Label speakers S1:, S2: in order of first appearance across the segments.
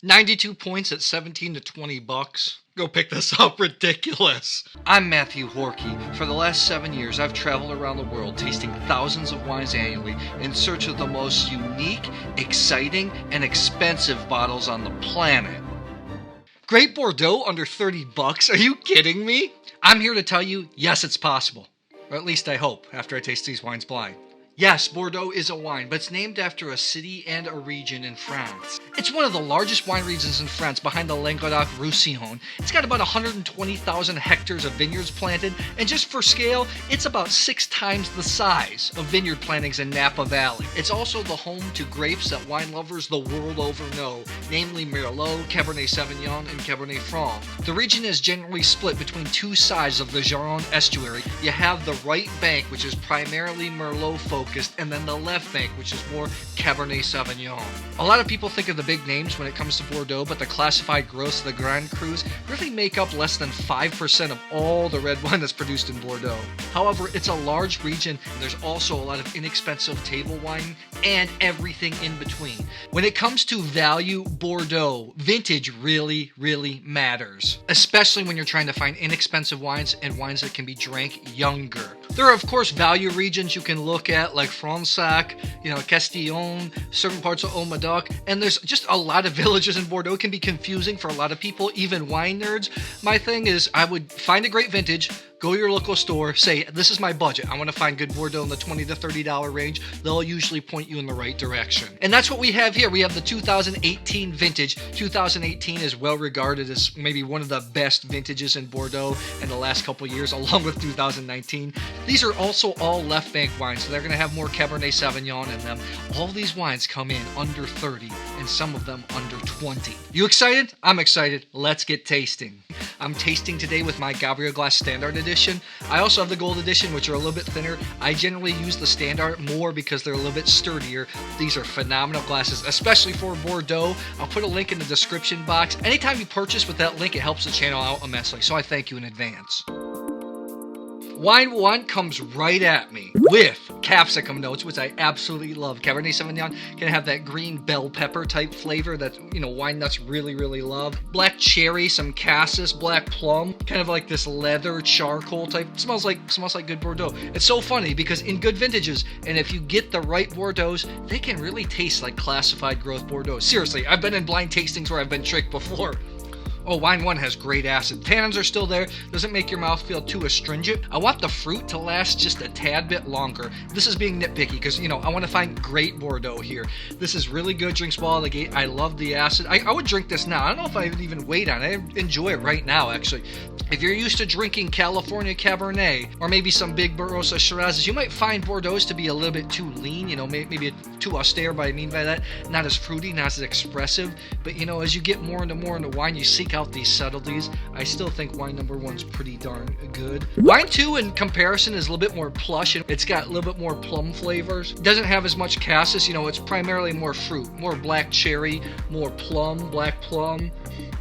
S1: 92 points at 17 to 20 bucks. Go pick this up, ridiculous. I'm Matthew Horkey. For the last 7 years, I've traveled around the world tasting thousands of wines annually in search of the most unique, exciting, and expensive bottles on the planet. Great Bordeaux under 30 bucks? Are you kidding me? I'm here to tell you, yes, it's possible. Or at least I hope, after I taste these wines blind. Yes, Bordeaux is a wine, but it's named after a city and a region in France. It's one of the largest wine regions in France behind the Languedoc-Roussillon. It's got about 120,000 hectares of vineyards planted, and just for scale, it's about 6 times the size of vineyard plantings in Napa Valley. It's also the home to grapes that wine lovers the world over know, namely Merlot, Cabernet Sauvignon, and Cabernet Franc. The region is generally split between two sides of the Gironde estuary. You have the right bank, which is primarily Merlot focused, and then the left bank, which is more Cabernet Sauvignon. A lot of people think of the big names when it comes to Bordeaux, but the classified gross, the Grand Crus, really make up less than 5% of all the red wine that's produced in Bordeaux. However, it's a large region, and there's also a lot of inexpensive table wine and everything in between. When it comes to value Bordeaux, vintage really, really matters, especially when you're trying to find inexpensive wines and wines that can be drank younger. There are, of course, value regions you can look at, like Fronsac, Castillon, certain parts of Haut-Medoc, and there's just a lot of villages in Bordeaux. It can be confusing for a lot of people, even wine nerds. My thing is, I would find a great vintage, go to your local store, say, this is my budget. I want to find good Bordeaux in the $20 to $30 range. They'll usually point you in the right direction. And that's what we have here. We have the 2018 vintage. 2018 is well regarded as maybe one of the best vintages in Bordeaux in the last couple years, along with 2019. These are also all left bank wines, so they're going to have more Cabernet Sauvignon in them. All these wines come in under 30, and some of them under 20. You excited? I'm excited. Let's get tasting. I'm tasting today with my Gabriel Glas Standart edition. I also have the gold edition, which are a little bit thinner. I generally use the Standart more because they're a little bit sturdier. These are phenomenal glasses, especially for Bordeaux. I'll put a link in the description box. Anytime you purchase with that link, it helps the channel out immensely, so I thank you in advance. Wine 1 comes right at me with capsicum notes, which I absolutely love. Cabernet Sauvignon can have that green bell pepper type flavor that, wine nuts really, really love. Black cherry, some cassis, black plum, kind of like this leather charcoal type. Smells like good Bordeaux. It's so funny because in good vintages, and if you get the right Bordeaux, they can really taste like classified growth Bordeaux. Seriously, I've been in blind tastings where I've been tricked before. Oh, wine 1 has great acid. Tannins are still there. Doesn't make your mouth feel too astringent. I want the fruit to last just a tad bit longer. This is being nitpicky because, I want to find great Bordeaux here. This is really good. Drinks well out of the gate. I love the acid. I would drink this now. I don't know if I would even wait on it. I enjoy it right now, actually. If you're used to drinking California Cabernet or maybe some big Barossa Shirazes, you might find Bordeaux to be a little bit too lean, maybe too austere, but I mean by that, not as fruity, not as expressive. But, as you get more into wine, you seek out these subtleties. I still think wine number 1's pretty darn good. Wine 2 in comparison is a little bit more plush, and it's got a little bit more plum flavors. It doesn't have as much cassis, it's primarily more fruit, more black cherry, more plum, black plum.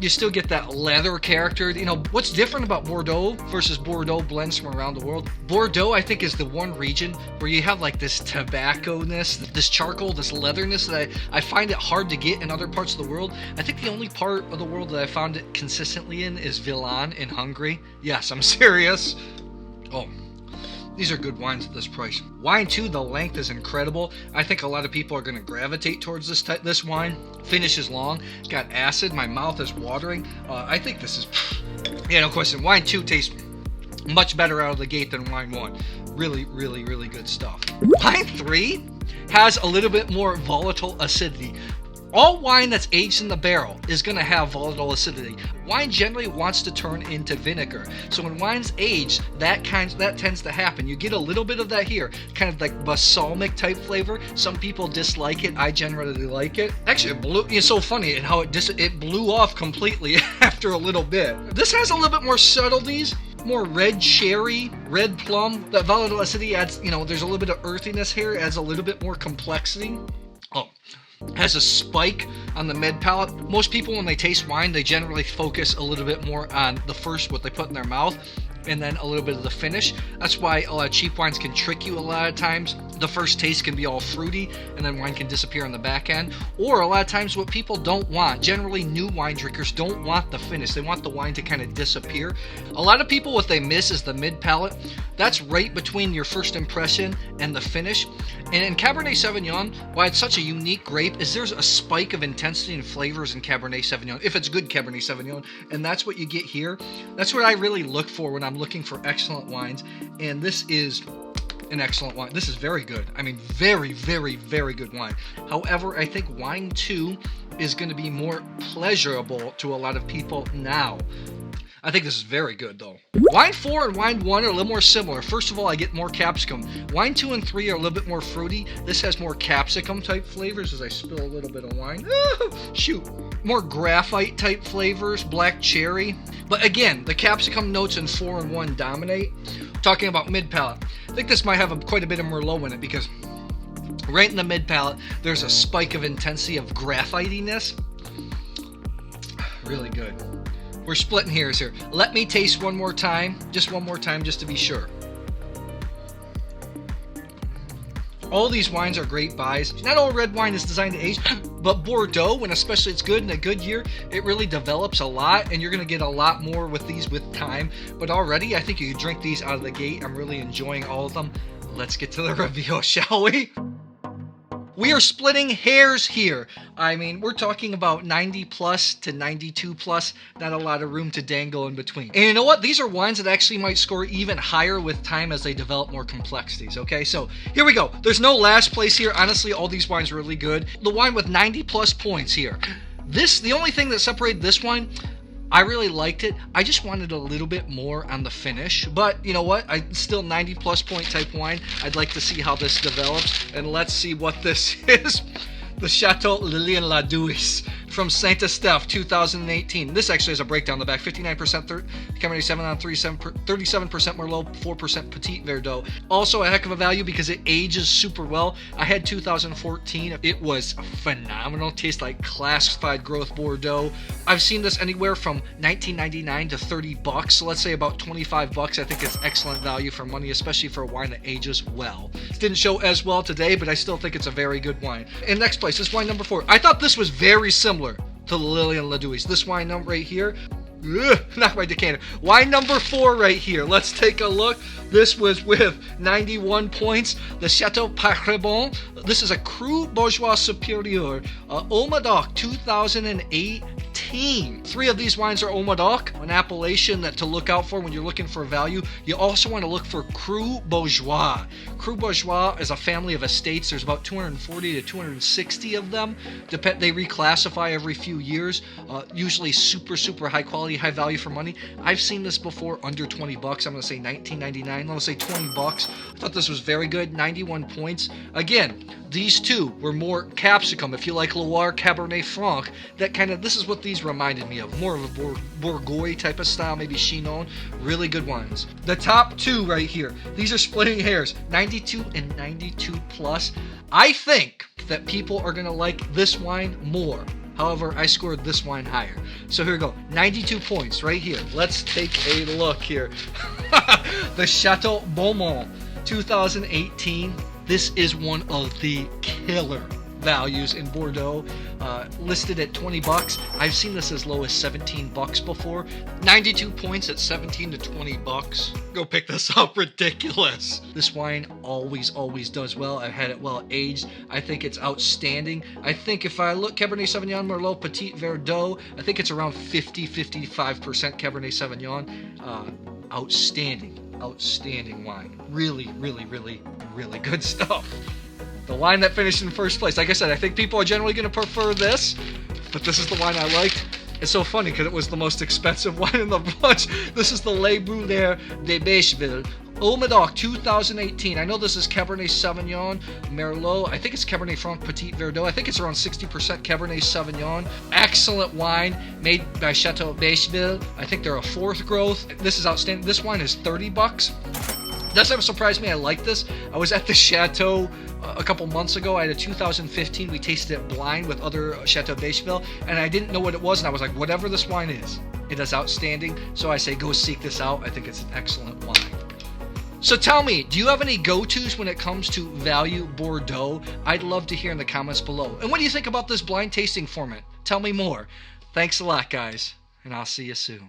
S1: You still get that leather character. What's different about Bordeaux versus Bordeaux blends from around the world? Bordeaux, I think, is the one region where you have like this tobacco-ness, this charcoal, this leatherness that I find it hard to get in other parts of the world. I think the only part of the world that I found it consistently in is Lilian in Hungary. Yes, I'm serious. Oh, these are good wines at this price. Wine 2, the length is incredible. I think a lot of people are going to gravitate towards this wine. Finish is long. It's got acid. My mouth is watering. I think this is, no question. Wine 2 tastes much better out of the gate than wine 1. Really, really, really good stuff. Wine 3 has a little bit more volatile acidity. All wine that's aged in the barrel is going to have volatile acidity. Wine generally wants to turn into vinegar. So when wine's aged, that tends to happen. You get a little bit of that here, kind of like balsamic type flavor. Some people dislike it. I generally like it. Actually, it's so funny in how it blew off completely after a little bit. This has a little bit more subtleties. More red cherry, red plum. That volatile acidity adds, there's a little bit of earthiness here. It adds a little bit more complexity. Has a spike on the mid palate. Most people, when they taste wine, they generally focus a little bit more on what they put in their mouth, and then a little bit of the finish. That's why a lot of cheap wines can trick you a lot of times. the first taste can be all fruity and then wine can disappear on the back end. Or a lot of times what people don't want, generally new wine drinkers don't want the finish. They want the wine to kind of disappear. A lot of people, what they miss is the mid palate. That's right between your first impression and the finish. And in Cabernet Sauvignon, why it's such a unique grape is there's a spike of intensity and flavors in Cabernet Sauvignon, if it's good Cabernet Sauvignon, and that's what you get here. That's what I really look for when I'm looking for excellent wines, and this is an excellent wine. This is very good. I mean, very, very, very good wine. However, I think wine 2 is going to be more pleasurable to a lot of people now. I think this is very good, though. Wine 4 and wine 1 are a little more similar. First of all, I get more capsicum. Wine 2 and 3 are a little bit more fruity. This has more capsicum type flavors as I spill a little bit of wine. Shoot. More graphite type flavors, black cherry. But again, the capsicum notes in 4 and 1 dominate. Talking about mid palate, I think this might have quite a bit of Merlot in it because right in the mid palate, there's a spike of intensity of graphitiness. Really good. We're splitting hairs here. Let me taste one more time, just to be sure. All these wines are great buys. Not all red wine is designed to age, but Bordeaux, when especially it's good in a good year, it really develops a lot, and you're going to get a lot more with these with time. But already, I think you can drink these out of the gate. I'm really enjoying all of them. Let's get to the review, shall we? We are splitting hairs here. I mean, we're talking about 90 plus to 92 plus, not a lot of room to dangle in between. And you know what? These are wines that actually might score even higher with time as they develop more complexities, okay? So here we go. There's no last place here. Honestly, all these wines are really good. The wine with 90 plus points here. The only thing that separated this wine, I really liked it. I just wanted a little bit more on the finish, but you know what? Still 90 plus point type wine. I'd like to see how this develops, and let's see what this is. The Château Lilian Ladouys from Saint-Estèphe 2018. This actually has a breakdown on the back. 59% Cabernet Sauvignon, 37% Merlot, 4% Petit Verdot. Also a heck of a value because it ages super well. I had 2014. It was phenomenal. Tastes like classified growth Bordeaux. I've seen this anywhere from $19.99 to $30. So let's say about $25. I think it's excellent value for money, especially for a wine that ages well. It didn't show as well today, but I still think it's a very good wine. And next place, this wine number 4. I thought this was very similar to the Lilian Ladouys. This wine number right here, not my decanter. Wine number 4 right here. Let's take a look. This was with 91 points. The Château Peyrabon. This is a Cru Bourgeois Supérieur, Haut Médoc 2018. 3 of these wines are Haut Médoc, an appellation that to look out for when you're looking for value. You also want to look for Cru Bourgeois. Cru Bourgeois is a family of estates. There's about 240 to 260 of them. They reclassify every few years. Usually super high quality, high value for money. I've seen this before under $20. I'm going to say $19.99. I'm going to say $20. I thought this was very good. 91 points. Again, these 2 were more capsicum. If you like Loire Cabernet Franc, this is what these reminded me of. More of a Bourgogne type of style, maybe Chinon. Really good wines. The top 2 right here. These are splitting hairs. 92 and 92 plus. I think that people are going to like this wine more. However, I scored this wine higher. So here we go. 92 points right here. Let's take a look here. The Château Beaumont 2018. This is one of the killer values in Bordeaux, listed at $20. I've seen this as low as $17 before. 92 points at $17 to $20. Go pick this up. Ridiculous. This wine always does well. I've had it well aged. I think it's outstanding. I think if I look Cabernet Sauvignon, Merlot, Petit Verdot, I think it's around 50-55% Cabernet Sauvignon. Outstanding wine. Really good stuff. The wine that finished in first place. Like I said, I think people are generally going to prefer this, but this is the wine I liked. It's so funny because it was the most expensive wine in the bunch. This is the Brulières de Beychevelle, Haut Médoc 2018. I know this is Cabernet Sauvignon, Merlot. I think it's Cabernet Franc Petit Verdot. I think it's around 60% Cabernet Sauvignon. Excellent wine made by Château Beychevelle. I think they're a 4th growth. This is outstanding. This wine is $30. Doesn't surprise me. I like this. I was at the Chateau a couple months ago. I had a 2015. We tasted it blind with other Château Beychevelle, and I didn't know what it was, and I was like, whatever this wine is, it is outstanding. So I say go seek this out. I think it's an excellent wine. So tell me, do you have any go-tos when it comes to Value Bordeaux? I'd love to hear in the comments below. And what do you think about this blind tasting format? Tell me more. Thanks a lot, guys, and I'll see you soon.